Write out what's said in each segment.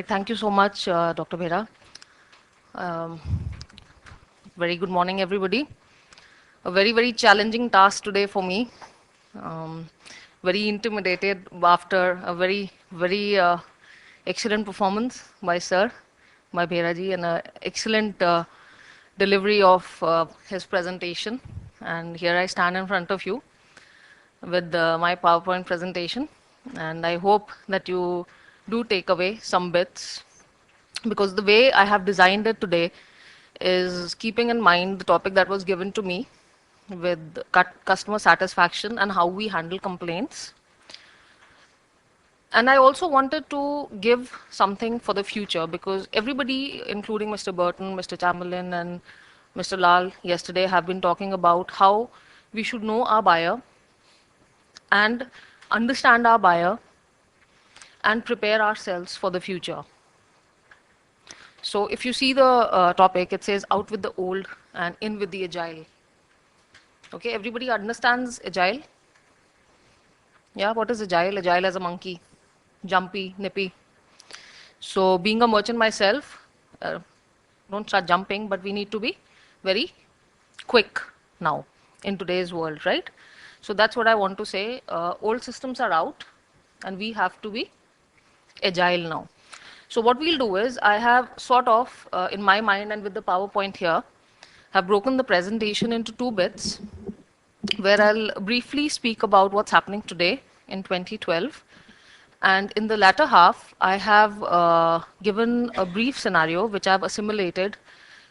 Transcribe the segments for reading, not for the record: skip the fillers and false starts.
Thank you so much, Dr. Bhera. Um, Very good morning, everybody. A very, very challenging task today for me. Um, Very intimidated after a very, very excellent performance by Sir, by Bhera and an excellent delivery of his presentation. And here I stand in front of you with my PowerPoint presentation. And I hope that you do take away some bits because the way I have designed it today is keeping in mind the topic that was given to me with customer satisfaction and how we handle complaints. And I also wanted to give something for the future because everybody, including Mr. Burton, Mr. Chamberlain, and Mr. Lal, yesterday have been talking about how we should know our buyer and understand our buyer and prepare ourselves for the future. So if you see the topic, it says out with the old and in with the agile. Okay, everybody understands agile? Yeah, what is agile? Agile as a monkey, jumpy, nippy. So being a merchant myself, don't start jumping, but we need to be very quick now in today's world, right? So that's what I want to say. Old systems are out and we have to be agile now. So what we'll do is I have sort of in my mind and with the PowerPoint here, have broken the presentation into two bits where I'll briefly speak about what's happening today in 2012. And in the latter half, I have given a brief scenario which I've assimilated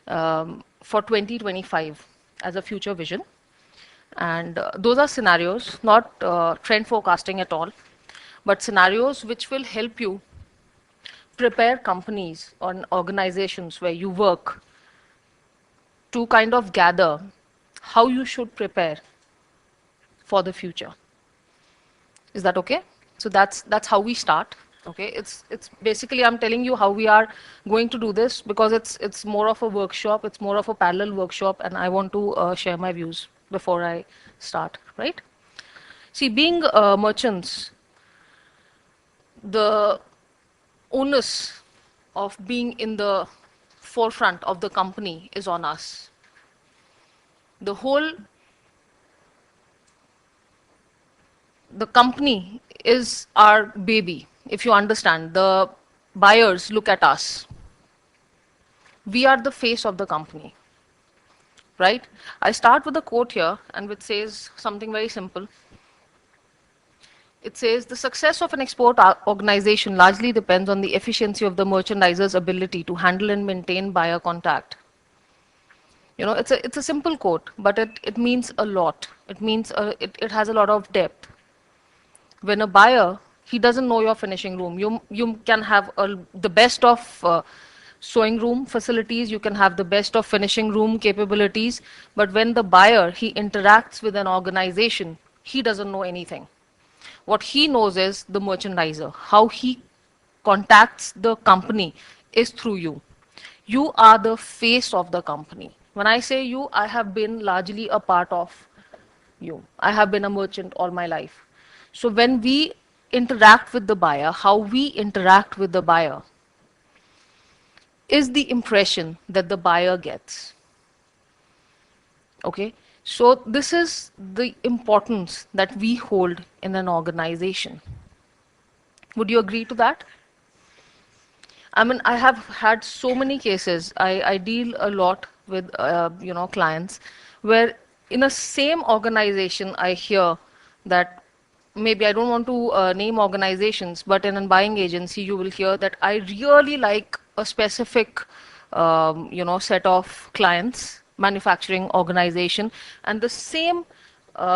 for 2025 as a future vision. And those are scenarios, not trend forecasting at all, but scenarios which will help you prepare companies or organizations where you work to kind of gather how you should prepare for the future. Is that okay? So that's how we start. Okay, it's basically I'm telling you how we are going to do this because it's more of a workshop, it's more of a parallel workshop, and I want to share my views before I start. Right? See, being merchants, the onus of being in the forefront of the company is on us. The company is our baby. If you understand, the buyers look at us. We are the face of the company, right? I start with a quote here, and which says something very simple. It says the success of an export organization largely depends on the efficiency of the merchandiser's ability to handle and maintain buyer contact. You know, it's a simple quote, but it means a lot. It means it has a lot of depth. When a buyer, he doesn't know your finishing room. You can have the best of sewing room facilities, you can have the best of finishing room capabilities, but when the buyer, he interacts with an organization, he doesn't know anything. What he knows is the merchandiser. How he contacts the company is through you. You are the face of the company. When I say you, I have been largely a part of you. I have been a merchant all my life. So when we interact with the buyer, how we interact with the buyer is the impression that the buyer gets. Okay? So this is the importance that we hold in an organization. Would you agree to that? I mean, I have had so many cases. I deal a lot with clients where in a same organization I hear that maybe I don't want to name organizations, but in a buying agency you will hear that I really like a specific set of clients, manufacturing organization, and the same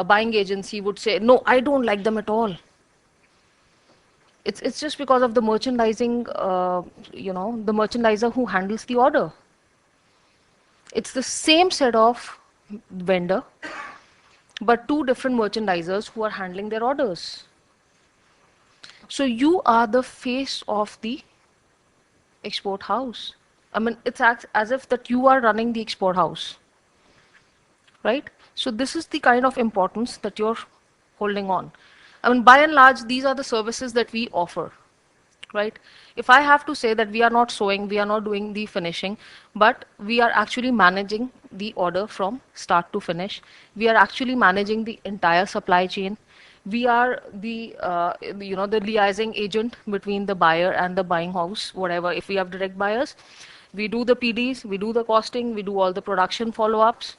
buying agency would say, no, I don't like them at all. It's just because of the merchandising, the merchandiser who handles the order. It's the same set of vendor, but two different merchandisers who are handling their orders. So you are the face of the export house. I mean, it's as if that you are running the export house, right? So this is the kind of importance that you're holding on. I mean, by and large, these are the services that we offer. right? If I have to say that we are not sewing, we are not doing the finishing, but we are actually managing the order from start to finish. We are actually managing the entire supply chain. We are the liaising agent between the buyer and the buying house, whatever. If we have direct buyers, we do the PDs, we do the costing, we do all the production follow-ups.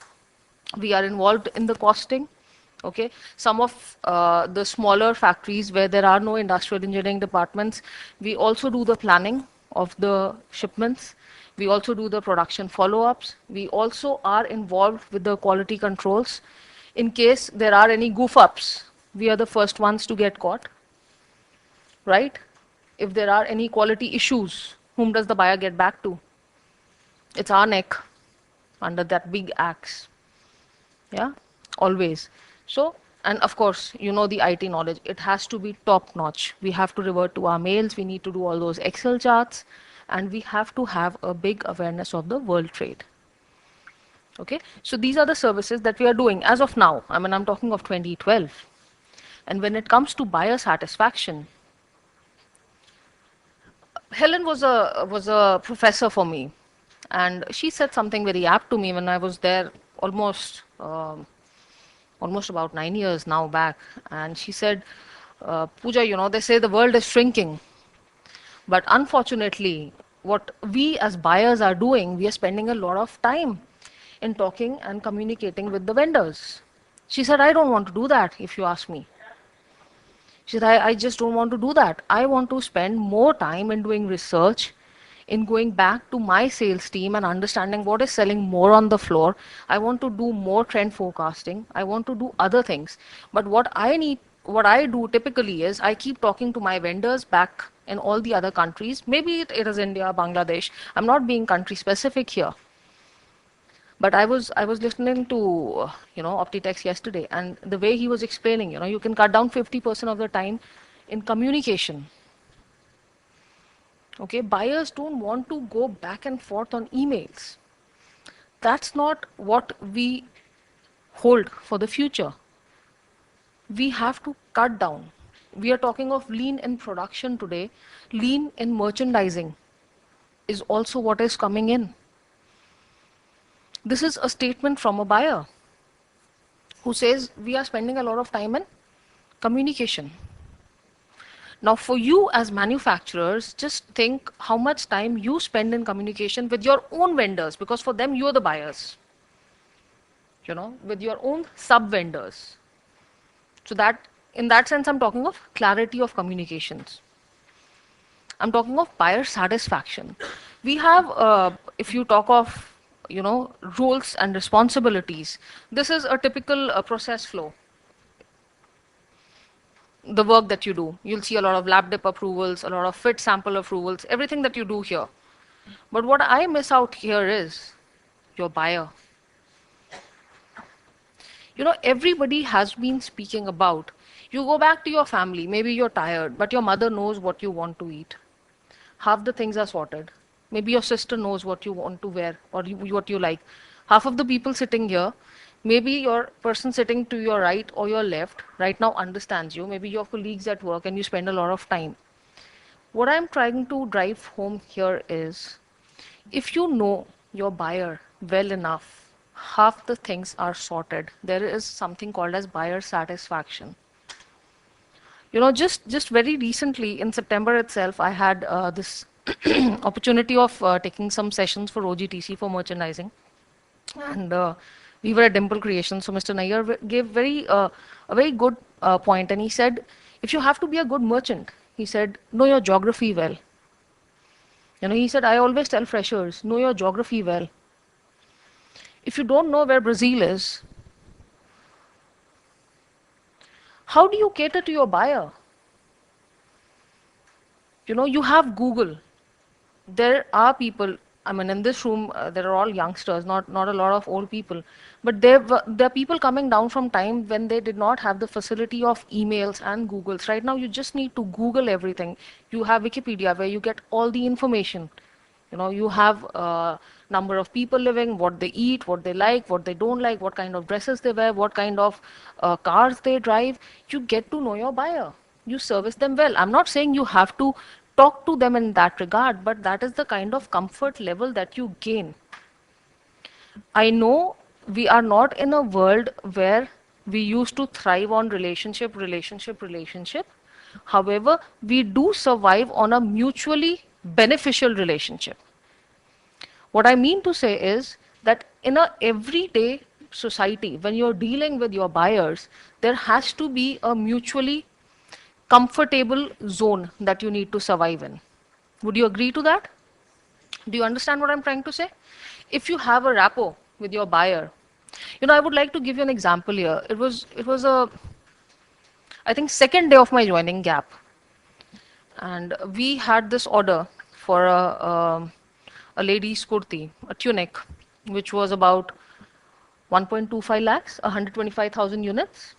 We are involved in the costing. Okay, some of the smaller factories where there are no industrial engineering departments, we also do the planning of the shipments. We also do the production follow-ups. We also are involved with the quality controls. In case there are any goof-ups, we are the first ones to get caught, right? If there are any quality issues, whom does the buyer get back to? It's our neck under that big axe. Yeah, always. So, and of course, you know the IT knowledge, it has to be top notch. We have to revert to our mails, we need to do all those Excel charts, and we have to have a big awareness of the world trade. Okay, so these are the services that we are doing as of now. I mean, I'm talking of 2012. And when it comes to buyer satisfaction, Helen was a professor for me, and she said something very apt to me when I was there almost about 9 years now back. And she said, Pooja, they say the world is shrinking. But unfortunately, what we as buyers are doing, we are spending a lot of time in talking and communicating with the vendors. She said, I don't want to do that, if you ask me. She said, I just don't want to do that. I want to spend more time in doing research, in going back to my sales team and understanding what is selling more on the floor. I want to do more trend forecasting. I want to do other things. But what I do typically is I keep talking to my vendors back in all the other countries. Maybe it is India, Bangladesh. I'm not being country specific here. But I was listening to Optitex yesterday, and the way he was explaining, you can cut down 50% of the time in communication. Okay, buyers don't want to go back and forth on emails. That's not what we hold for the future. We have to cut down. We are talking of lean in production today. Lean in merchandising is also what is coming in. This is a statement from a buyer who says we are spending a lot of time in communication. Now, for you as manufacturers, just think how much time you spend in communication with your own vendors, because for them, you are the buyers, with your own sub vendors. So, in that sense, I'm talking of clarity of communications. I'm talking of buyer satisfaction. We have, if you talk of, roles and responsibilities, this is a typical process flow. The work that you do, you'll see a lot of lab dip approvals, a lot of fit sample approvals, everything that you do here. But what I miss out here is your buyer. Everybody has been speaking about, you go back to your family, maybe you're tired, but your mother knows what you want to eat. Half the things are sorted. Maybe your sister knows what you want to wear or what you like. Half of the people sitting here, maybe your person sitting to your right or your left right now understands you. Maybe your colleagues at work and you spend a lot of time. What I'm trying to drive home here is, if you know your buyer well enough, half the things are sorted. There is something called as buyer satisfaction. Just very recently in September itself, I had this opportunity of taking some sessions for OGTC for merchandising, and we were at Dimple Creation. So Mr. Nayyar gave a very good point, and he said, if you have to be a good merchant, he said, know your geography well. He said, I always tell freshers, know your geography well. If you don't know where Brazil is, how do you cater to your buyer? You have Google. There are people, I mean, in this room, there are all youngsters, not a lot of old people. But there are people coming down from time when they did not have the facility of emails and Googles. Right now, you just need to Google everything. You have Wikipedia where you get all the information. You have number of people living, what they eat, what they like, what they don't like, what kind of dresses they wear, what kind of cars they drive. You get to know your buyer. You service them well. I'm not saying you have to talk to them in that regard, but that is the kind of comfort level that you gain. I know we are not in a world where we used to thrive on relationship, relationship, relationship. However, we do survive on a mutually beneficial relationship. What I mean to say is that in a everyday society, when you're dealing with your buyers, there has to be a mutually comfortable zone that you need to survive in. Would you agree to that? Do you understand what I'm trying to say? If you have a rapport with your buyer, I would like to give you an example here. It was a, I think, second day of my joining Gap, and we had this order for a lady's kurti, a tunic, which was about 1.25 lakhs, 125,000 units.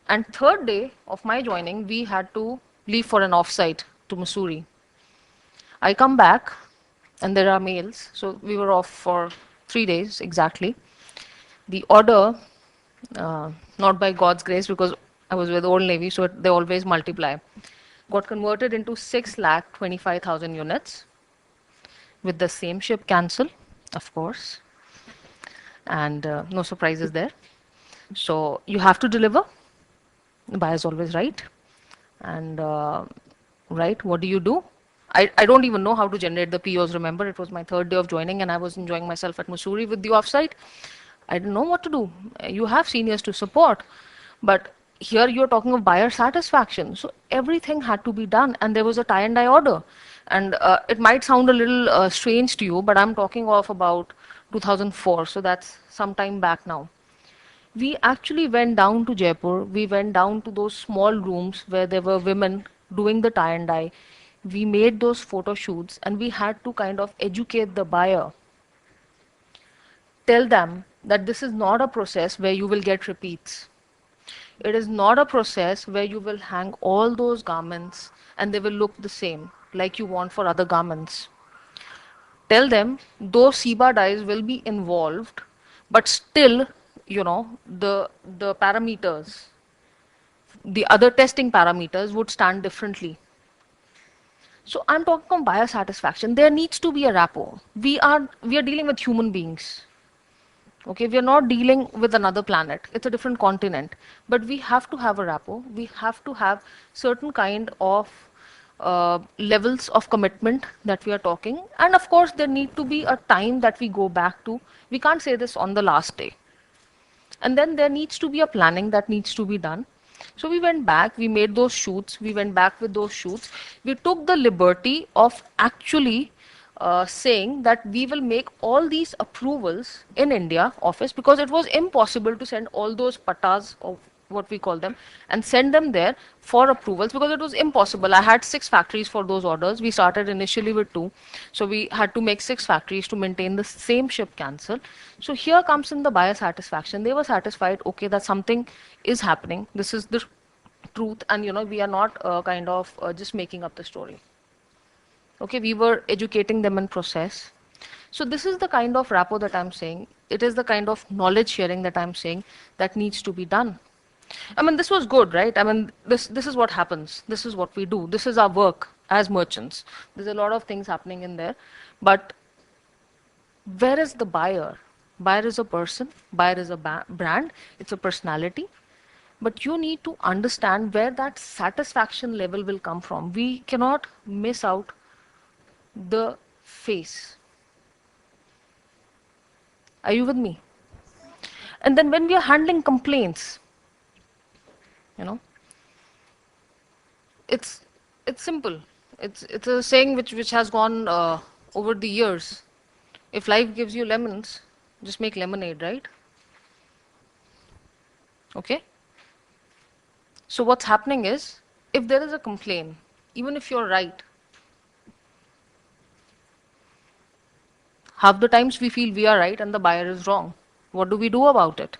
And third day of my joining, we had to leave for an offsite to Missouri. I come back, and there are mails. So we were off for 3 days exactly. The order, not by God's grace, because I was with Old Navy, so they always multiply, got converted into 6,25,000 units with the same ship cancel, of course, and no surprises there. So you have to deliver. The buyer is always right. And right, what do you do? I don't even know how to generate the POs. Remember, it was my third day of joining, and I was enjoying myself at Missouri with the offsite. I didn't know what to do. You have seniors to support, but here you're talking of buyer satisfaction. So everything had to be done, and there was a tie and die order. And it might sound a little strange to you, but I'm talking of about 2004, so that's some time back now. We actually went down to Jaipur. We went down to those small rooms where there were women doing the tie and dye. We made those photo shoots, and we had to kind of educate the buyer, tell them that this is not a process where you will get repeats. It is not a process where you will hang all those garments and they will look the same like you want for other garments. Tell them those SEBA dyes will be involved, but still, the parameters, the other testing parameters would stand differently. So I'm talking about buyer satisfaction. There needs to be a rapport. We are dealing with human beings. Okay, we are not dealing with another planet. It's a different continent. But we have to have a rapport. We have to have certain kind of levels of commitment that we are talking. And of course, there need to be a time that we go back to. We can't say this on the last day. And then there needs to be a planning that needs to be done. So we went back, we made those shoots, we went back with those shoots. We took the liberty of actually saying that we will make all these approvals in India office, because it was impossible to send all those patas, or what we call them, and send them there for approvals, because it was impossible. I had 6 factories for those orders. We started initially with 2. So we had to make 6 factories to maintain the same ship cancel. So here comes in the buyer satisfaction. They were satisfied, okay, that something is happening. This is the truth, and we are not kind of just making up the story. Okay, we were educating them in process. So this is the kind of rapport that I'm saying. It is the kind of knowledge sharing that I'm saying that needs to be done. I mean, this was good, right? I mean, this is what happens. This is what we do. This is our work as merchants. There's a lot of things happening in there. But where is the buyer? Buyer is a person. Buyer is a brand. It's a personality. But you need to understand where that satisfaction level will come from. We cannot miss out the face. Are you with me? And then when we are handling complaints, you know, it's it's simple. It's a saying which has gone over the years. If life gives you lemons, just make lemonade, right? Okay. So what's happening is, if there is a complaint, even if you're right, half the times we feel we are right and the buyer is wrong. What do we do about it?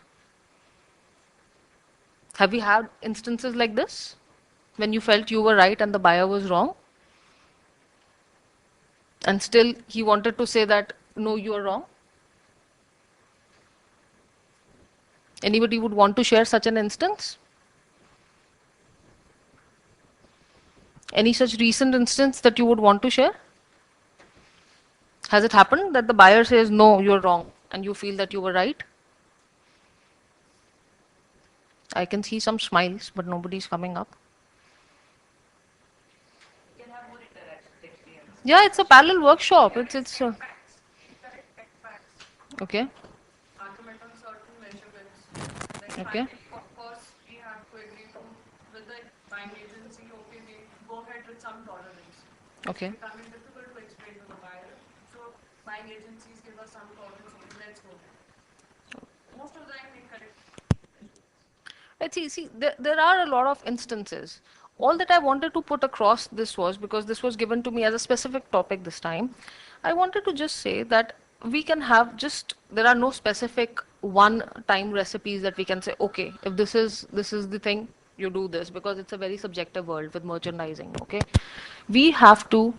Have you had instances like this when you felt you were right and the buyer was wrong? And still he wanted to say that, no, you are wrong? Anybody would want to share such an instance? Any such recent instance that you would want to share? Has it happened that the buyer says, no, you're wrong, and you feel that you were right? I can see some smiles, but nobody's coming up. Yeah, it's a parallel workshop. It's okay. Argument on certain measurements. Like Okay. of course, we have to agree to with the buying agency. Okay, we go ahead with some tolerance. It's Okay. becoming difficult to explain to the buyer. So buying agencies give us some tolerance. Okay, let's go ahead. Most of the time, we correct. Let's see, there are a lot of instances. All that I wanted to put across this was because this was given to me as a specific topic this time. I wanted to just say that we can have just, there are no specific one time recipes that we can say, okay, if this is the thing, you do this, because it's a very subjective world with merchandising, okay? We have to,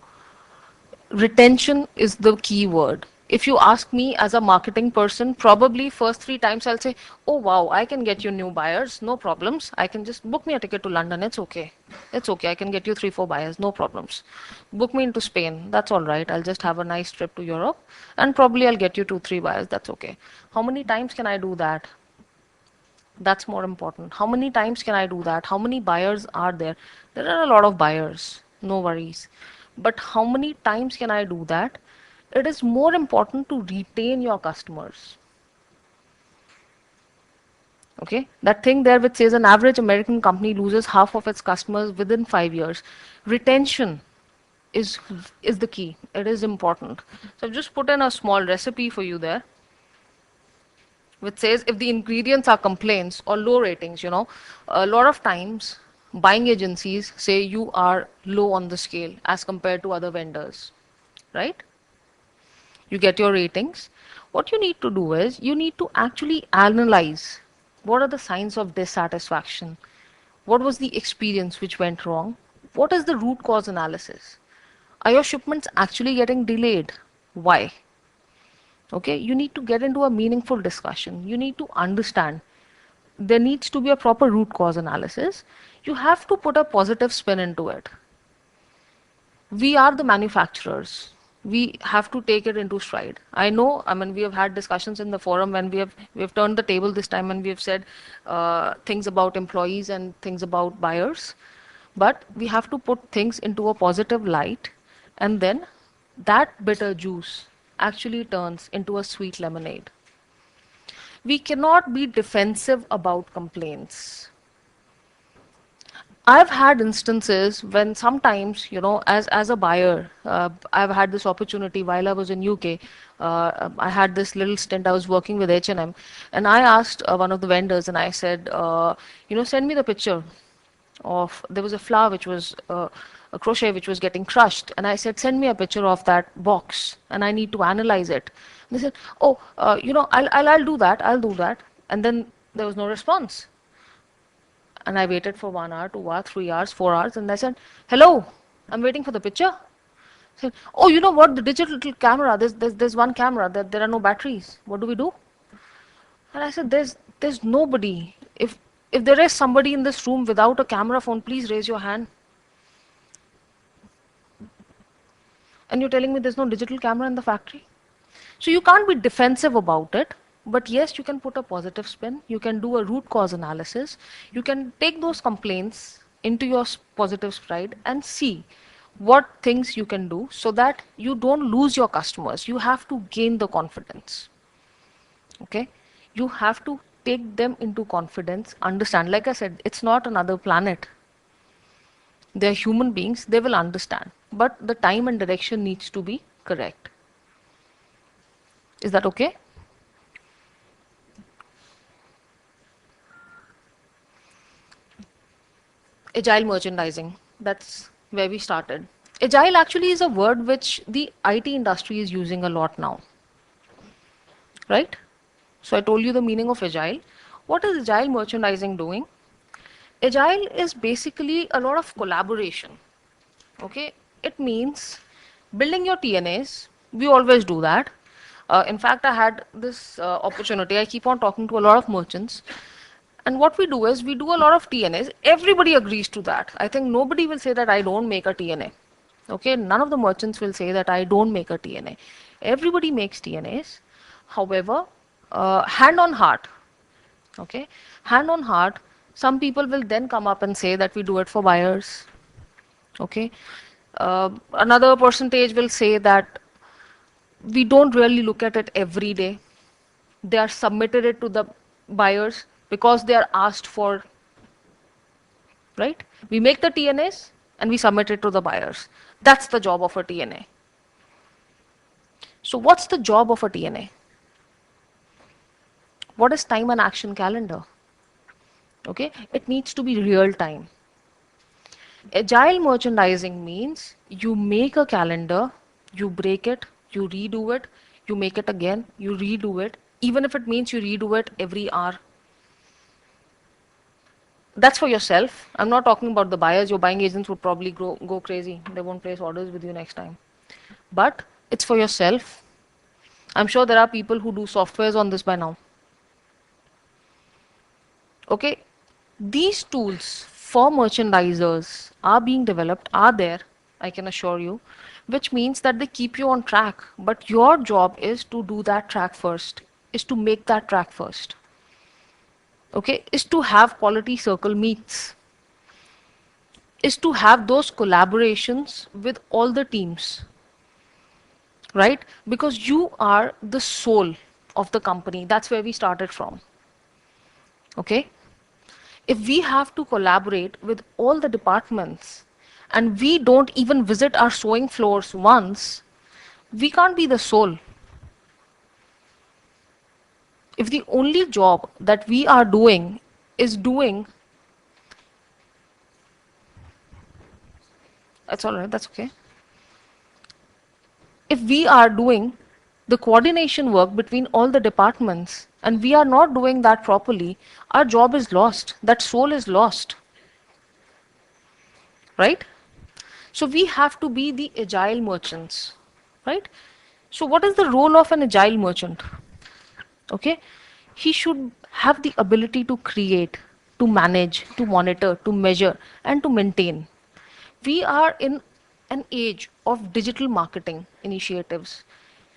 retention is the key word. If you ask me as a marketing person, probably first 3 times I'll say, oh wow, I can get you new buyers, no problems. I can just book me a ticket to London, it's okay. It's okay, I can get you 3, 4 buyers, no problems. Book me into Spain, that's all right. I'll just have a nice trip to Europe and probably I'll get you 2, 3 buyers, that's okay. How many times can I do that? That's more important. How many times can I do that? How many buyers are there? There are a lot of buyers, no worries. But how many times can I do that? It is more important to retain your customers. Okay, that thing there which says an average American company loses half of its customers within 5 years. Retention is is the key. It is important. So I've just put in a small recipe for you there, which says if the ingredients are complaints or low ratings, a lot of times buying agencies say you are low on the scale as compared to other vendors, right? You get your ratings. What you need to do is you need to actually analyze what are the signs of dissatisfaction, what was the experience which went wrong, what is the root cause analysis. Are your shipments actually getting delayed? Why? Okay, you need to get into a meaningful discussion. You need to understand there needs to be a proper root cause analysis. You have to put a positive spin into it. We are the manufacturers. We have to take it into stride. I know, I mean, we have had discussions in the forum when we have turned the table this time and we have said things about employees and things about buyers. But we have to put things into a positive light, and then that bitter juice actually turns into a sweet lemonade. We cannot be defensive about complaints. I've had instances when sometimes, as a buyer, I've had this opportunity while I was in UK. I had this little stint. I was working with H&M, and I asked one of the vendors, and I said, send me the picture of, there was a flower which was a crochet which was getting crushed, and I said, send me a picture of that box, and I need to analyze it. And they said, oh, I'll do that. I'll do that. And then there was no response. And I waited for 1 hour, 2 hours, 3 hours, 4 hours, and I said, hello, I'm waiting for the picture. I said, oh, you know what? The digital camera, there's one camera, there are no batteries. What do we do? And I said, there's nobody. If there is somebody in this room without a camera phone, please raise your hand. And you're telling me there's no digital camera in the factory? So you can't be defensive about it. But yes, you can put a positive spin. You can do a root cause analysis. You can take those complaints into your positive stride and see what things you can do so that you don't lose your customers. You have to gain the confidence. Okay? You have to take them into confidence. Understand, like I said, it's not another planet. They're human beings. They will understand. But the time and direction needs to be correct. Is that okay? Agile merchandising. That's where we started. Agile actually is a word which the IT industry is using a lot now, right? So I told you the meaning of agile. What is agile merchandising doing? Agile is basically a lot of collaboration. Okay, it means building your TNAs. We always do that. In fact, I had this opportunity. I keep on talking to a lot of merchants, And what we do is we do a lot of TNAs. Everybody agrees to that. I think nobody will say that I don't make a TNA. Okay, none of the merchants will say that I don't make a TNA. Everybody makes TNAs. However, hand on heart, okay, hand on heart, some people will then come up and say that we do it for buyers. Okay, another percentage will say that we don't really look at it every day. They are submitted it to the buyers because they are asked for, right? We make the TNAs and we submit it to the buyers. That's the job of a TNA. So what's the job of a TNA? What is time and action calendar? Okay, it needs to be real time. Agile merchandising means you make a calendar, you break it, you redo it, you make it again, you redo it, even if it means you redo it every hour. That's for yourself. I'm not talking about the buyers. Your buying agents would probably go crazy. They won't place orders with you next time. But it's for yourself. I'm sure there are people who do softwares on this by now. Okay, these tools for merchandisers are being developed, are there, I can assure you, which means that they keep you on track. But your job is to do that track first, is to make that track first. Okay, is to have quality circle meets, is to have those collaborations with all the teams, right? Because you are the soul of the company. That's where we started from. Okay? If we have to collaborate with all the departments and we don't even visit our sewing floors once, we can't be the soul. If the only job that we are doing is doing, that's all right, that's okay. If we are doing the coordination work between all the departments and we are not doing that properly, our job is lost. That soul is lost. Right? So we have to be the agile merchants. Right? So what is the role of an agile merchant? Okay? He should have the ability to create, to manage, to monitor, to measure, and to maintain. We are in an age of digital marketing initiatives.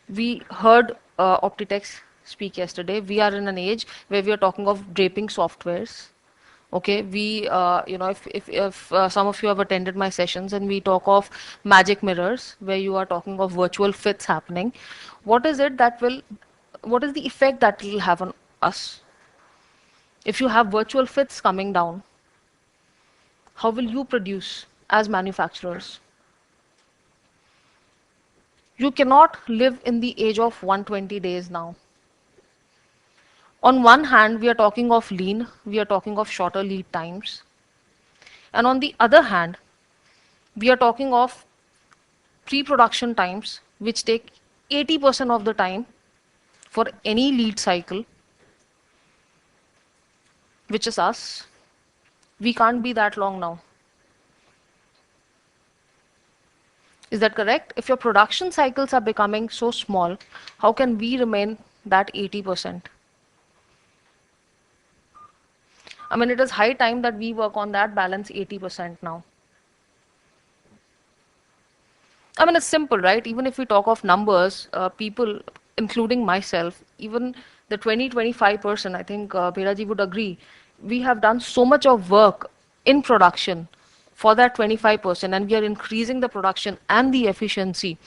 We heard Optitex speak yesterday. We are in an age where we are talking of draping softwares. Okay, if some of you have attended my sessions and we talk of magic mirrors, where you are talking of virtual fits happening, what is it that will, what is the effect that will have on us? If you have virtual fits coming down, how will you produce as manufacturers? You cannot live in the age of 120 days now. On one hand, we are talking of lean, we are talking of shorter lead times. And on the other hand, we are talking of pre-production times, which take 80% of the time for any lead cycle, which is us. We can't be that long now. Is that correct? If your production cycles are becoming so small, how can we remain that 80%? I mean, it is high time that we work on that balance 80% now. I mean, it's simple, right? Even if we talk of numbers, people, including myself, even the 20-25%, I think Bheraji would agree, we have done so much of work in production for that 25%, and we are increasing the production and the efficiency.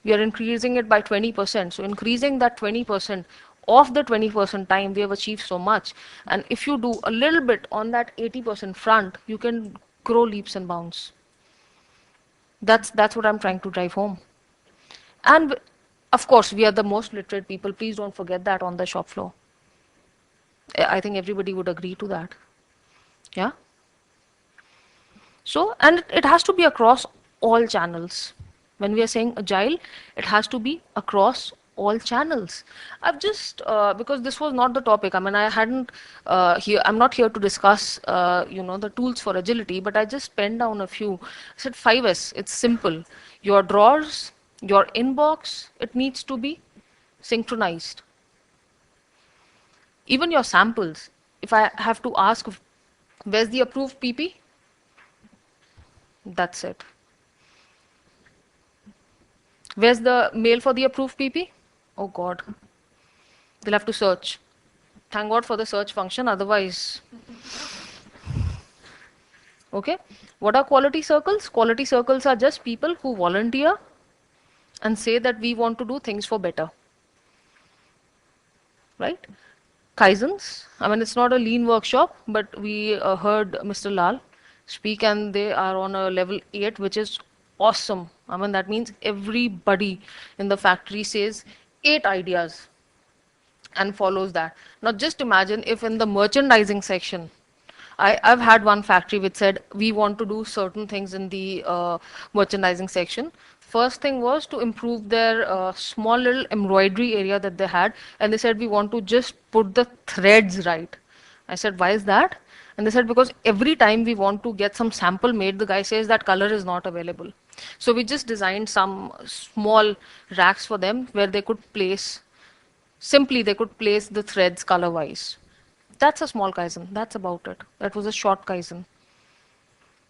We are increasing it by 20%. So increasing that 20% of the 20% time, we have achieved so much. And if you do a little bit on that 80% front, you can grow leaps and bounds. That's what I'm trying to drive home. And of course, we are the most literate people. Please don't forget that on the shop floor. I think everybody would agree to that. Yeah. So, and it has to be across all channels. When we are saying agile, it has to be across all channels. I've just because this was not the topic. I mean, I hadn't here. I'm not here to discuss the tools for agility, but I just penned down a few. I said 5S. It's simple. Your drawers, your inbox, it needs to be synchronized. Even your samples. If I have to ask, where's the approved PP? That's it. Where's the mail for the approved PP? Oh God, they'll have to search. Thank God for the search function, otherwise, okay. What are quality circles? Quality circles are just people who volunteer and say that we want to do things for better, right? Kaizens, I mean, it's not a lean workshop, but we heard Mr. Lal speak, and they are on a level 8, which is awesome. I mean, that means everybody in the factory says 8 ideas and follows that. Now, just imagine if in the merchandising section, I've had one factory which said we want to do certain things in the merchandising section. First thing was to improve their small little embroidery area that they had, and they said we want to just put the threads right. I said, why is that? And they said, because every time we want to get some sample made, the guy says that color is not available. So we just designed some small racks for them where they could place, simply they could place the threads color wise. That's a small Kaizen. That's about it. That was a short Kaizen.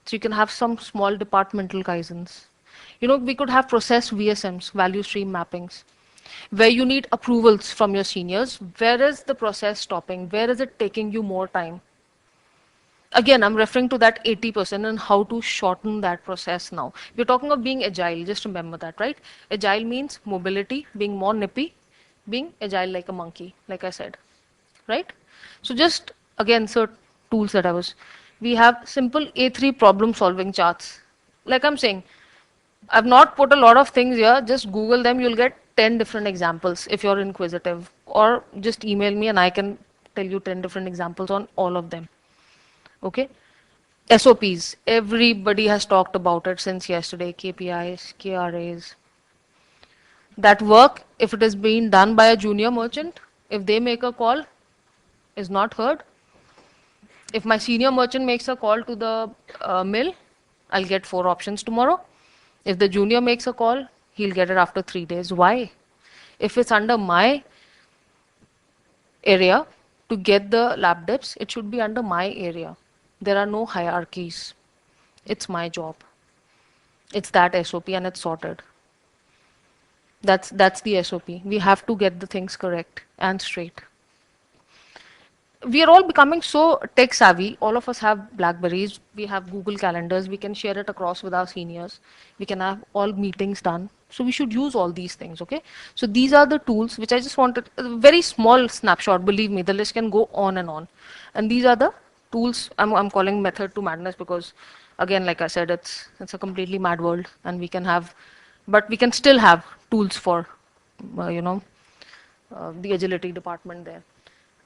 So you can have some small departmental Kaizens. You know, we could have process VSMs, value stream mappings, where you need approvals from your seniors. Where is the process stopping? Where is it taking you more time? Again, I'm referring to that 80% and how to shorten that process now. We're talking of being agile, just remember that, right? Agile means mobility, being more nippy, being agile like a monkey, like I said, right? So just again, so tools that we have simple A3 problem solving charts. Like I'm saying, I've not put a lot of things here, just Google them, you'll get 10 different examples if you're inquisitive, or just email me and I can tell you 10 different examples on all of them. Okay. SOPs, everybody has talked about it since yesterday, KPIs, KRAs. That work, if it is being done by a junior merchant, if they make a call, is not heard. If my senior merchant makes a call to the mill, I'll get 4 options tomorrow. If the junior makes a call, he'll get it after 3 days. Why? If it's under my area to get the lab dips, it should be under my area. There are no hierarchies. It's my job. It's that SOP and it's sorted. That's the SOP. We have to get the things correct and straight. We are all becoming so tech savvy. All of us have Blackberries. We have Google calendars. We can share it across with our seniors. We can have all meetings done. So we should use all these things, okay? So these are the tools which I just wanted, a very small snapshot, believe me, the list can go on and on. And these are the tools I'm calling method to madness because, again, like I said, it's a completely mad world and we can have, but we can still have tools for, the agility department there.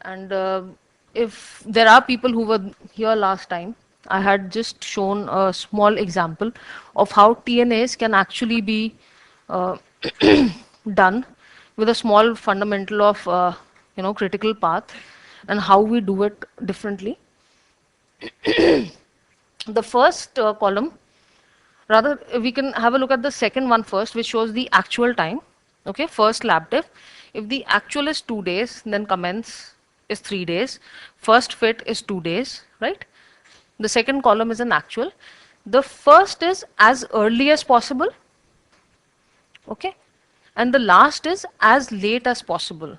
And if there are people who were here last time, I had just shown a small example of how TNAs can actually be uh, done with a small fundamental of critical path and how we do it differently. The first column, rather we can have a look at the second one first, which shows the actual time. Okay, first lab diff. If the actual is 2 days, then commence is 3 days. First fit is 2 days, right? The second column is an actual. The first is as early as possible. Okay, and the last is as late as possible.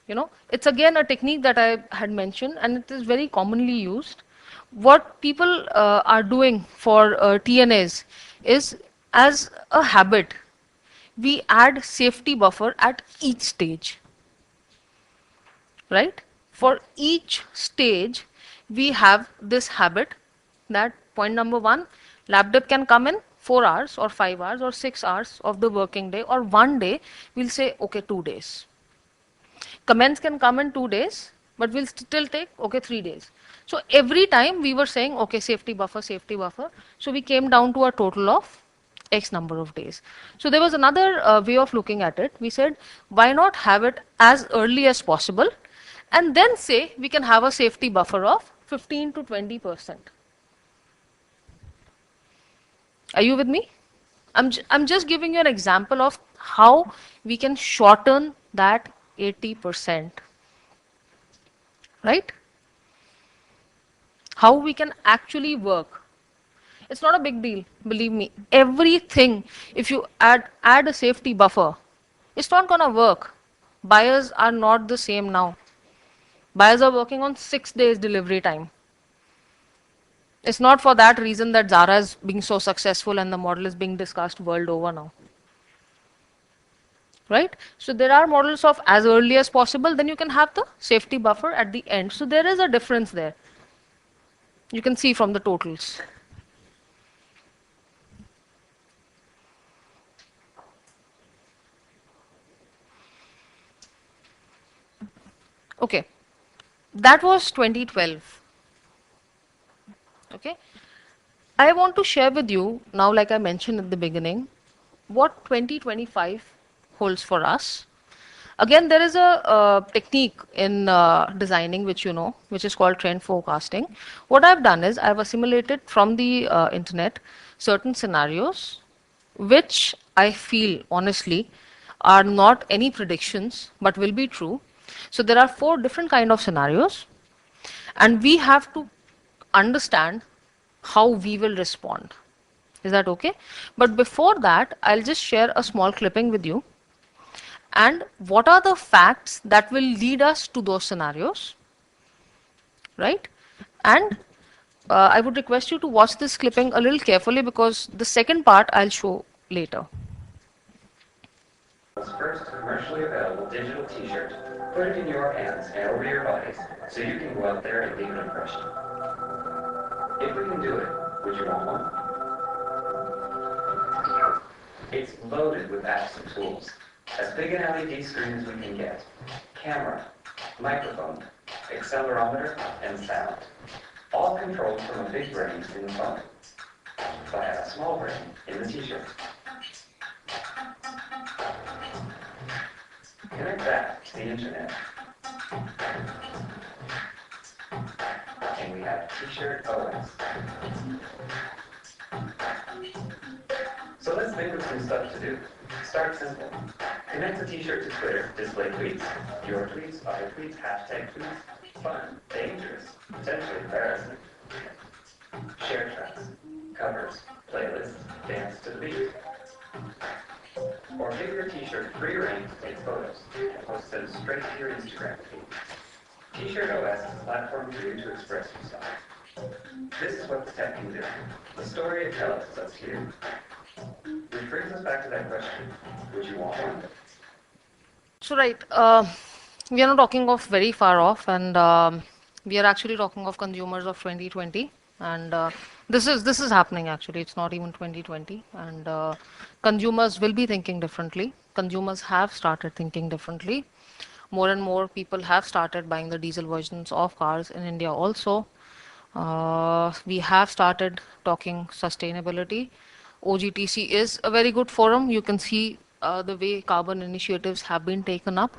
You know, it's again a technique that I had mentioned and it is very commonly used. What people are doing for TNAs is, as a habit, we add safety buffer at each stage, right? For each stage, we have this habit that point number 1, lab dip can come in 4 hours or 5 hours or 6 hours of the working day, or one day, we'll say, okay, 2 days. Comments can come in 2 days, but we'll still take, okay, 3 days. So every time we were saying, okay, safety buffer, safety buffer. So we came down to a total of X number of days. So there was another way of looking at it. We said, why not have it as early as possible? And then say we can have a safety buffer of 15 to 20%. Are you with me? I'm just giving you an example of how we can shorten that 80%. right? How we can actually work. It's not a big deal, believe me. Everything, if you add a safety buffer, it's not gonna work. Buyers are not the same now. Buyers are working on 6 days delivery time. It's not for that reason that Zara is being so successful and the model is being discussed world over now. Right? So there are models of as early as possible, then you can have the safety buffer at the end. So there is a difference there. You can see from the totals. Okay, that was 2012. Okay, I want to share with you now, like I mentioned at the beginning, what 2025 holds for us. Again, there is a technique in designing which you know, which is called trend forecasting. What I've done is I've assimilated from the internet certain scenarios which I feel honestly are not any predictions but will be true. So there are 4 different kind of scenarios, and we have to understand how we will respond. Is that okay? But before that, I'll just share a small clipping with you. And what are the facts that will lead us to those scenarios, right? And I would request you to watch this clipping a little carefully because the second part I'll show later. First commercially available digital t-shirt. Put it in your hands and over your bodies so you can go out there and leave an impression. If we can do it, would you want one? It's loaded with apps and tools. As big an LED screen as we can get. Camera, microphone, accelerometer, and sound. All controlled from a big brain in the phone. But a small brain in the t-shirt. Connect that to the internet. And we have T-shirt OS. So let's think of some stuff to do. Start simple. Connect the t-shirt to Twitter, display tweets. Your tweets, other tweets, hashtag tweets. Fun, dangerous, potentially embarrassing. Share tracks, covers, playlists, dance to the beat. Or give your t-shirt free reign to take photos and post them straight to your Instagram feed. T-shirt OS is a platform for you to express yourself. This is what the tech can do. The story it tells us here. Which brings us back to that question, would you want one? So right, we are not talking of very far off, and we are actually talking of consumers of 2020, and this is happening actually. It's not even 2020, and consumers will be thinking differently. Consumers have started thinking differently. More and more people have started buying the diesel versions of cars in India also. We have started talking sustainability. OGTC is a very good forum. You can see the way carbon initiatives have been taken up,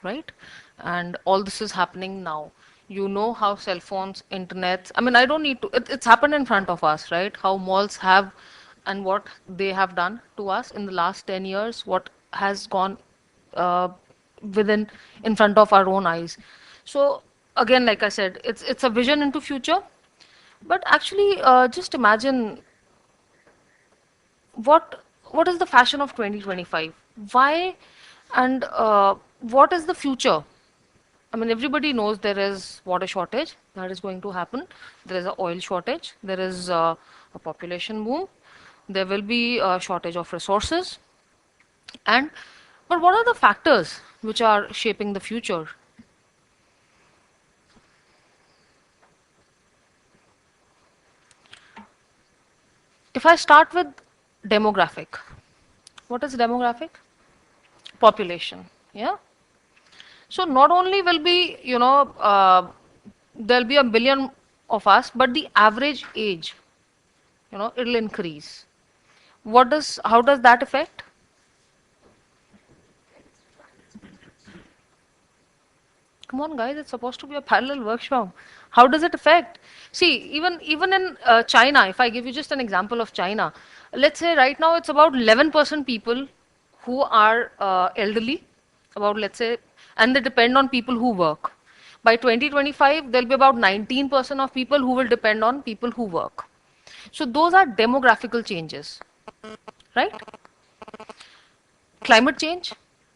right? And all this is happening now. You know how cell phones, internets, I mean, I don't need to, it's happened in front of us, right? How malls have and what they have done to us in the last 10 years, what has gone uh, within, in front of our own eyes. So again, like I said, it's a vision into future. But actually, just imagine what what is the fashion of 2025? Why and what is the future? I mean, everybody knows there is water shortage that is going to happen. There is a oil shortage. There is a population boom. There will be a shortage of resources. And but what are the factors which are shaping the future? If I start with demographic, what is demographic? Population. Yeah. So not only will be, there'll be a billion of us, but the average age, it'll increase. How does that affect? Come on, guys, it's supposed to be a parallel workshop. How does it affect? See, even in China, if I give you just an example of China, let's say right now it's about 11% people who are elderly, about let's say, and they depend on people who work. By 2025, there'll be about 19% of people who will depend on people who work. So those are demographical changes, right? Climate change,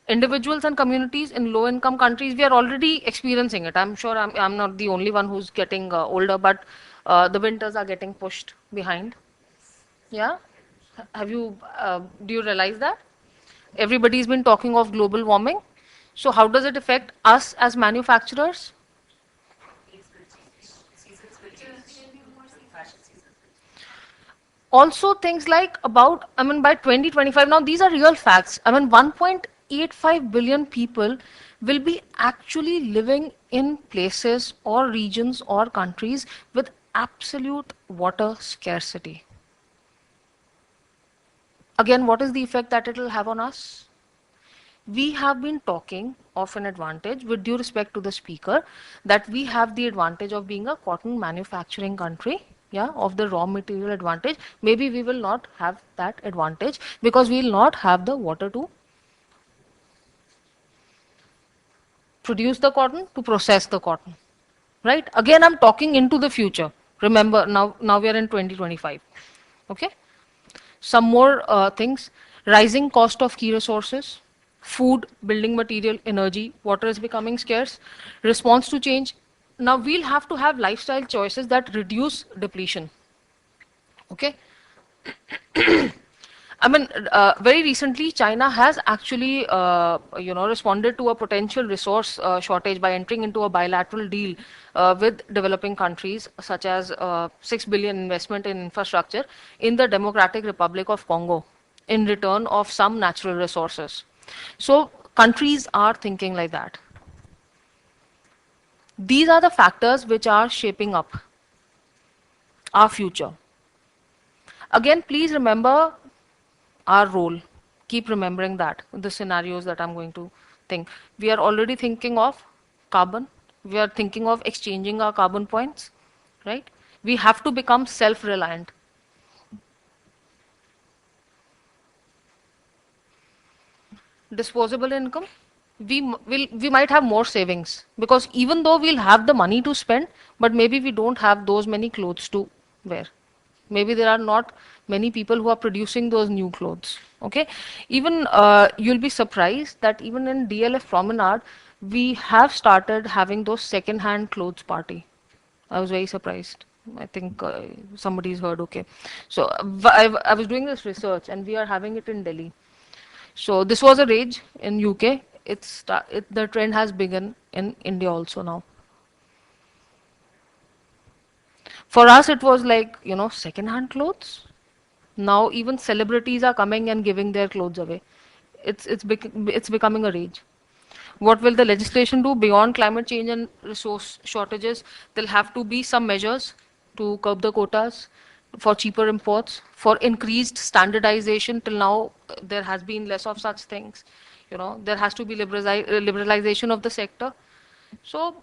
individuals and communities in low income countries, we are already experiencing it. I'm sure I'm not the only one who's getting older, but the winters are getting pushed behind. Yeah? Have you, do you realize that? Everybody's been talking of global warming. So how does it affect us as manufacturers? Also things like about, I mean, by 2025, now these are real facts. I mean, 1.85 billion people will be actually living in places or regions or countries with absolute water scarcity. Again, what is the effect that it will have on us? We have been talking of an advantage, with due respect to the speaker, that we have the advantage of being a cotton manufacturing country, yeah, of the raw material advantage. Maybe we will not have that advantage because we will not have the water to produce the cotton, to process the cotton, right? Again, I'm talking into the future. Remember, now we are in 2025, okay? Some more things: rising cost of key resources, food, building material, energy, water is becoming scarce. Response to change. Now we'll have to have lifestyle choices that reduce depletion. Okay. I mean, very recently, China has actually, responded to a potential resource shortage by entering into a bilateral deal with developing countries, such as 6 billion investment in infrastructure in the Democratic Republic of Congo, in return of some natural resources. So countries are thinking like that. These are the factors which are shaping up our future. Again, please remember our role. Keep remembering that, the scenarios that I'm going to think. We are already thinking of carbon. We are thinking of exchanging our carbon points, right? We have to become self-reliant. Disposable income. We might have more savings because even though we'll have the money to spend, but maybe we don't have those many clothes to wear. Maybe there are not many people who are producing those new clothes. Okay, even you'll be surprised that even in DLF Promenade, we have started having those second-hand clothes party. I was very surprised. I think somebody's heard. Okay, so I was doing this research, and we are having it in Delhi. So this was a rage in UK. The trend has begun in India also now. For us, it was like, second-hand clothes. Now even celebrities are coming and giving their clothes away. It's becoming a rage. What will the legislation do beyond climate change and resource shortages? There'll have to be some measures to curb the quotas, for cheaper imports, for increased standardization. Till now, there has been less of such things. There has to be liberalization of the sector. So,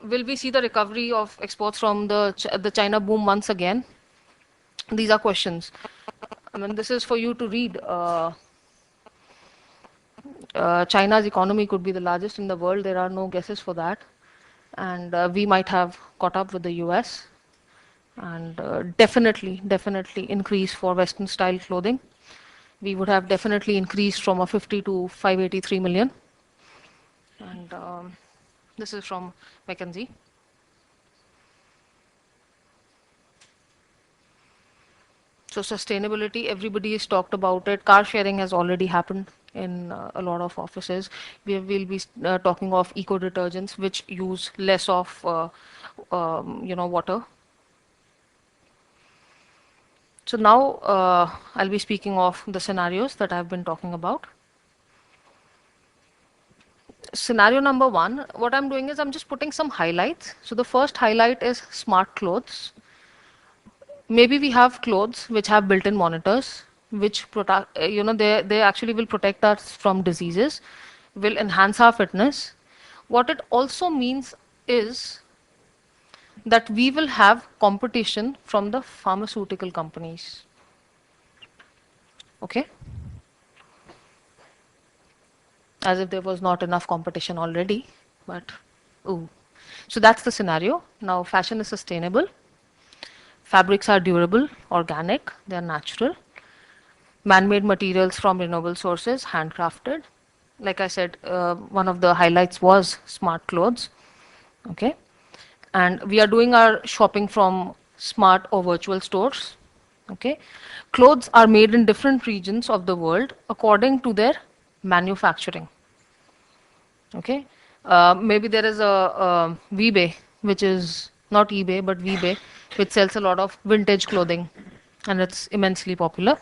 will we see the recovery of exports from the China boom once again? These are questions. I mean, this is for you to read. China's economy could be the largest in the world. There are no guesses for that. And we might have caught up with the US. And definitely increase for Western style clothing. We would have definitely increased from a 50 to 583 million. And this is from McKinsey. So sustainability, everybody has talked about it. Car sharing has already happened in a lot of offices. We'll be talking of eco detergents, which use less of water. So now I'll be speaking of the scenarios that I've been talking about. Scenario number one, what I'm doing is I'm just putting some highlights. So the first highlight is smart clothes. Maybe we have clothes which have built-in monitors, which protect, they actually will protect us from diseases, will enhance our fitness. What it also means is that we will have competition from the pharmaceutical companies. Okay? As if there was not enough competition already. but ooh. So that's the scenario. Now fashion is sustainable. Fabrics are durable, organic, they are natural. Man-made materials from renewable sources, handcrafted. Like I said, one of the highlights was smart clothes. Okay, and we are doing our shopping from smart or virtual stores. Okay, clothes are made in different regions of the world according to their manufacturing. Okay, maybe there is a VeeBay, which is not eBay but VeeBay, which sells a lot of vintage clothing, and it's immensely popular.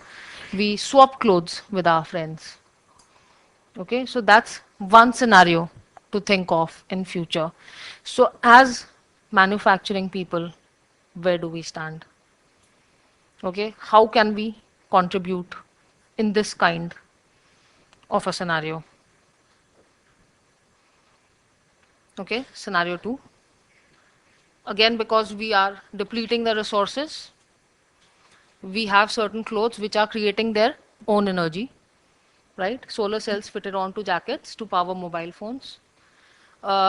We swap clothes with our friends. Okay, so that's one scenario to think of in future. So as manufacturing people, where do we stand? Okay, how can we contribute in this kind of a scenario? Okay, scenario 2. Again, because we are depleting the resources, we have certain clothes which are creating their own energy, right? Solar cells fitted onto jackets to power mobile phones.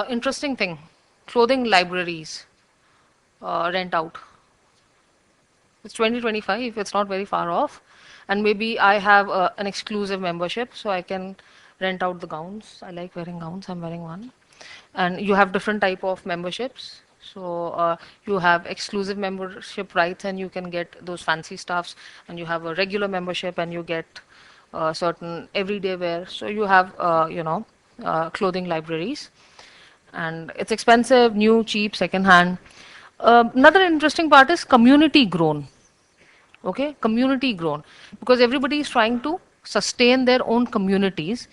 Interesting thing, clothing libraries rent out. It's 2025, it's not very far off. And maybe I have an exclusive membership, so I can rent out the gowns. I like wearing gowns, I'm wearing one. And you have different type of memberships. So you have exclusive membership rights and you can get those fancy stuffs. And you have a regular membership and you get certain everyday wear. So you have, clothing libraries. And it's expensive, new, cheap, second hand. Another interesting part is community grown. Okay, community grown, because everybody is trying to sustain their own communities,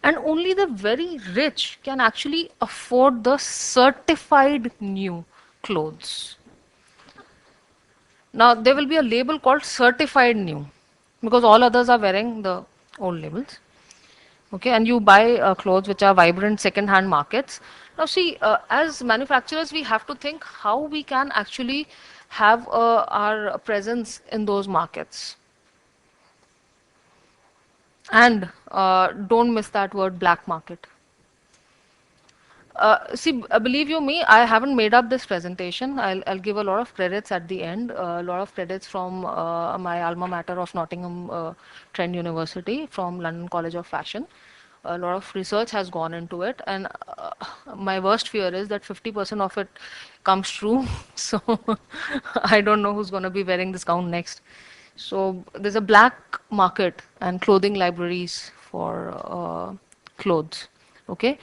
and only the very rich can actually afford the certified new clothes. Now there will be a label called certified new, because all others are wearing the old labels. Okay, and you buy clothes which are vibrant second hand markets. Now see, as manufacturers we have to think how we can actually have our presence in those markets. And don't miss that word, black market. See, believe you me, I haven't made up this presentation. I'll give a lot of credits at the end, a lot of credits from my alma mater of Nottingham Trent University, from London College of Fashion. A lot of research has gone into it, and my worst fear is that 50% of it comes true. So I don't know who's going to be wearing this gown next. So there's a black market and clothing libraries for clothes. Okay,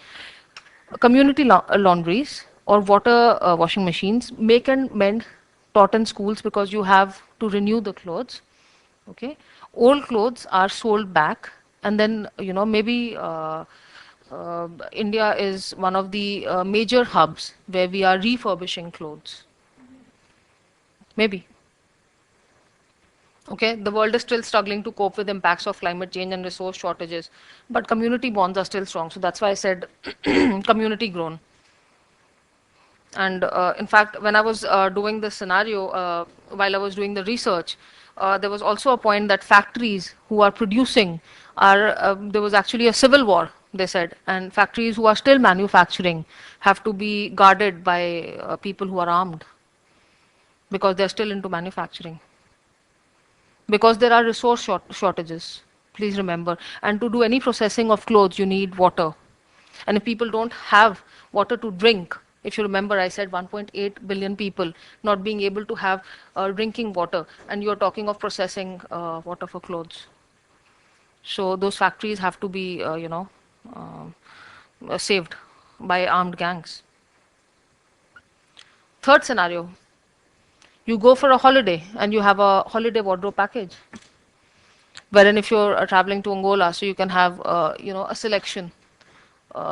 community laundries or water washing machines, make and mend, taught in schools, because you have to renew the clothes. Okay, old clothes are sold back, and then maybe India is one of the major hubs where we are refurbishing clothes. Maybe. Okay, the world is still struggling to cope with impacts of climate change and resource shortages, but community bonds are still strong. So that's why I said community grown. And in fact, when I was doing this scenario, while I was doing the research, there was also a point that factories who are producing there was actually a civil war, they said, and factories who are still manufacturing have to be guarded by people who are armed because they're still into manufacturing. Because there are resource shortages, please remember. And to do any processing of clothes, you need water. And if people don't have water to drink, if you remember, I said 1.8 billion people not being able to have drinking water, and you're talking of processing water for clothes. So those factories have to be, saved by armed gangs. Third scenario, you go for a holiday and you have a holiday wardrobe package, wherein if you're traveling to Angola, so you can have, a selection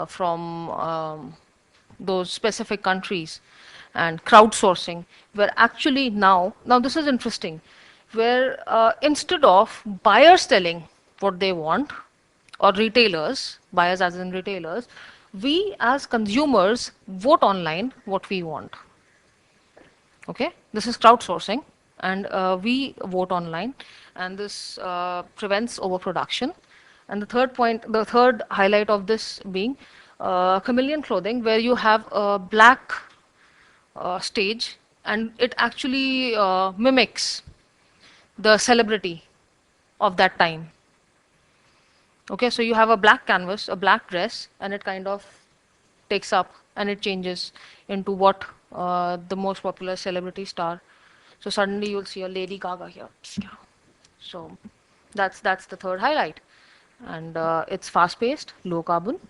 from those specific countries, and crowdsourcing, where actually now this is interesting, where instead of buyers telling what they want, or retailers, buyers as in retailers, we as consumers vote online what we want. Okay, this is crowdsourcing, and we vote online, and this prevents overproduction. And the third highlight of this being chameleon clothing, where you have a black stage, and it actually mimics the celebrity of that time. Okay, so you have a black canvas, a black dress, and it kind of takes up and it changes into what the most popular celebrity star. So suddenly you'll see a Lady Gaga here. So that's the third highlight, and it's fast-paced, low carbon.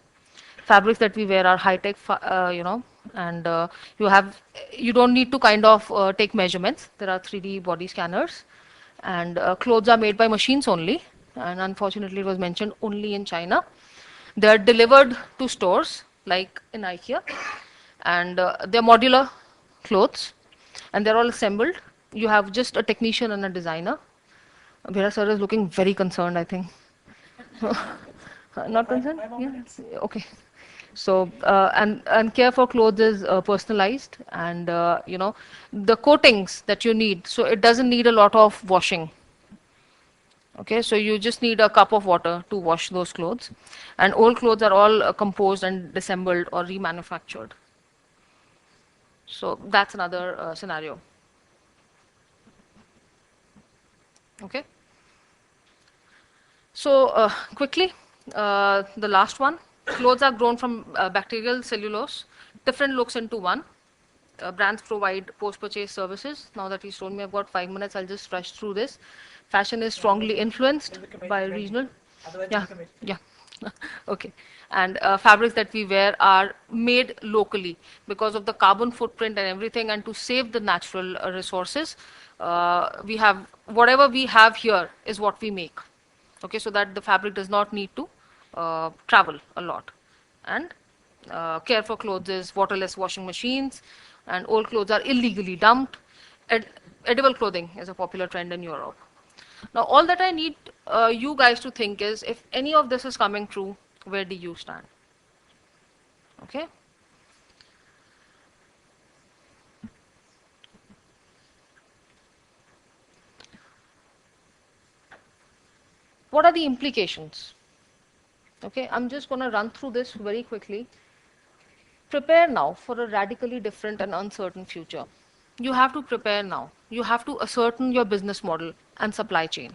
Fabrics that we wear are high tech, and you have you don't need to kind of take measurements. There are 3D body scanners, and clothes are made by machines only. And unfortunately, it was mentioned only in China. They are delivered to stores like in IKEA, and they're modular clothes, and they're all assembled. You have just a technician and a designer. Vera sir is looking very concerned, I think. Not concerned? Yeah. Okay. So and care for clothes is personalized, and the coatings that you need. So it doesn't need a lot of washing. Okay, so you just need a cup of water to wash those clothes, and old clothes are all composed and disassembled or remanufactured. So that's another scenario. Okay. So quickly, the last one, clothes are grown from bacterial cellulose, different looks into one. Brands provide post-purchase services. Now that he's told me I've got 5 minutes, I'll just rush through this. Fashion is strongly influenced by regional. Yeah, yeah. Okay. And fabrics that we wear are made locally because of the carbon footprint and everything, and to save the natural resources, we have whatever we have here is what we make. Okay, so that the fabric does not need to travel a lot. And care for clothes is waterless washing machines, and old clothes are illegally dumped. Edible clothing is a popular trend in Europe. Now, all that I need you guys to think is, if any of this is coming true, where do you stand? Okay? What are the implications? Okay, I'm just going to run through this very quickly. Prepare now for a radically different and uncertain future. You have to prepare now. You have to ascertain your business model and supply chain.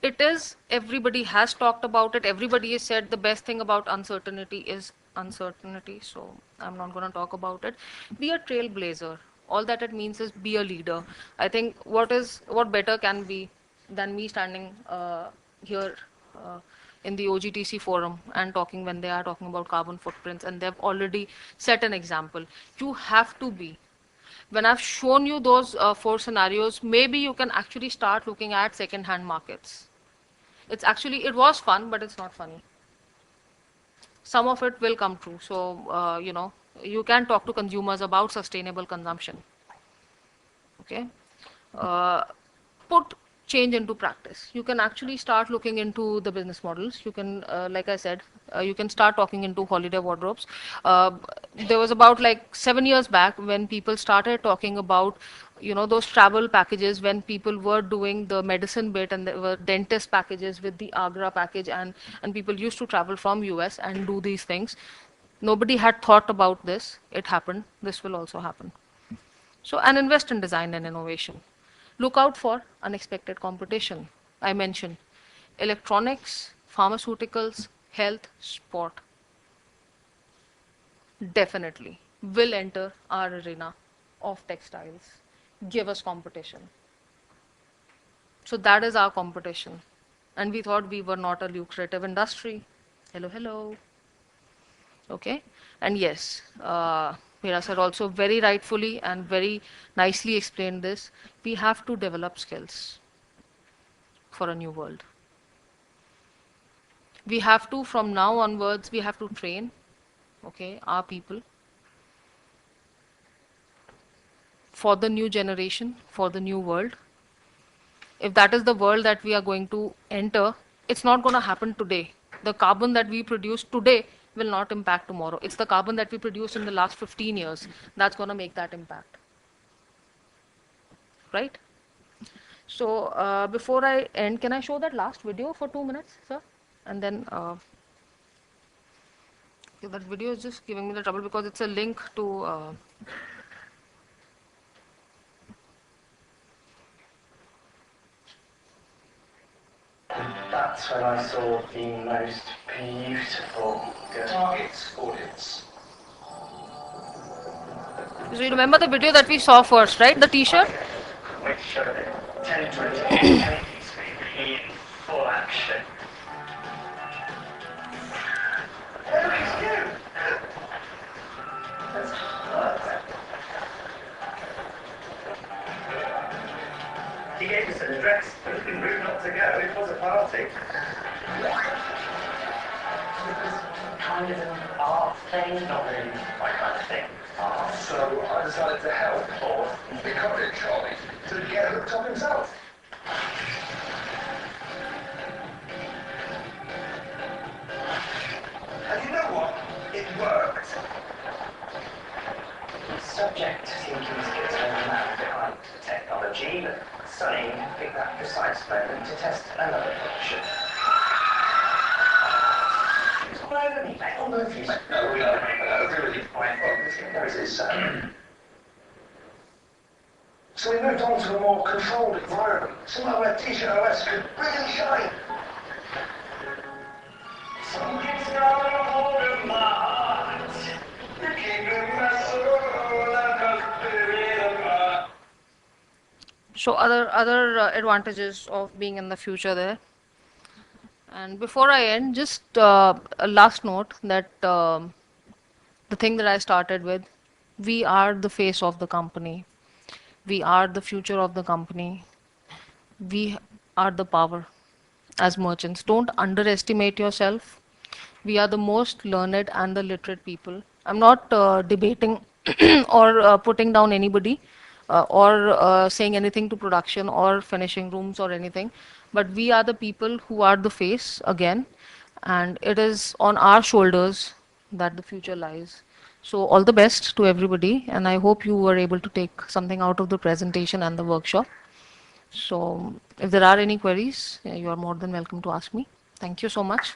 It is, everybody has talked about it. Everybody has said the best thing about uncertainty is uncertainty. So I'm not going to talk about it. Be a trailblazer. All that it means is be a leader. I think what better can be than me standing here in the OGTC forum and talking when they are talking about carbon footprints, and they've already set an example. You have to be. When I've shown you those 4 scenarios, maybe you can actually start looking at second-hand markets. It was fun, but it's not funny. Some of it will come true. So, you can talk to consumers about sustainable consumption. Okay. Put change into practice. You can actually start looking into the business models. You can, like I said, you can start talking into holiday wardrobes. There was about like 7 years back when people started talking about, those travel packages, when people were doing the medicine bit, and there were dentist packages with the Agra package, and people used to travel from US and do these things. Nobody had thought about this. It happened. This will also happen. So, and invest in design and innovation. Look out for unexpected competition. I mentioned electronics, pharmaceuticals, health, sport. Definitely will enter our arena of textiles. Give us competition. So that is our competition. And we thought we were not a lucrative industry. Hello, hello. Okay. And yes, Meera sir also very rightfully and very nicely explained this. We have to develop skills for a new world. We have to, from now onwards, we have to train, okay, our people for the new generation, for the new world. If that is the world that we are going to enter, it's not going to happen today. The carbon that we produce today will not impact tomorrow. It's the carbon that we produced in the last 15 years that's going to make that impact. Right? So before I end, can I show that last video for 2 minutes, sir? And then okay, that video is just giving me the trouble because it's a link to That's when I saw the most beautiful target audience. so you remember the video that we saw first, right? The t-shirt? Which showed it 10, 20 takes in full action. There is you! That's perfect. He gave us an address, but it didn't room not to go. It was a party. It was kind of an art thing, not really my kind of thing. So I decided to help Paul encourage Charlie to get hooked on himself. And you know what? It worked. The subject seemed to get the man behind the technology, but Sonny picked that precise moment to test another function. No, we are. I agree with you. So we moved on to a more controlled environment, somewhere where T-shirt OS could really shine. Something's got a hold of my heart. You're keeping my soul like a spirit apart. So other advantages of being in the future there. And before I end, just a last note that the thing that I started with, we are the face of the company. We are the future of the company. We are the power as merchants. Don't underestimate yourself. We are the most learned and the literate people. I'm not debating or putting down anybody or saying anything to production or finishing rooms or anything, but we are the people who are the face again, and it is on our shoulders that the future lies. So all the best to everybody, and I hope you were able to take something out of the presentation and the workshop. So if there are any queries, you are more than welcome to ask me. Thank you so much.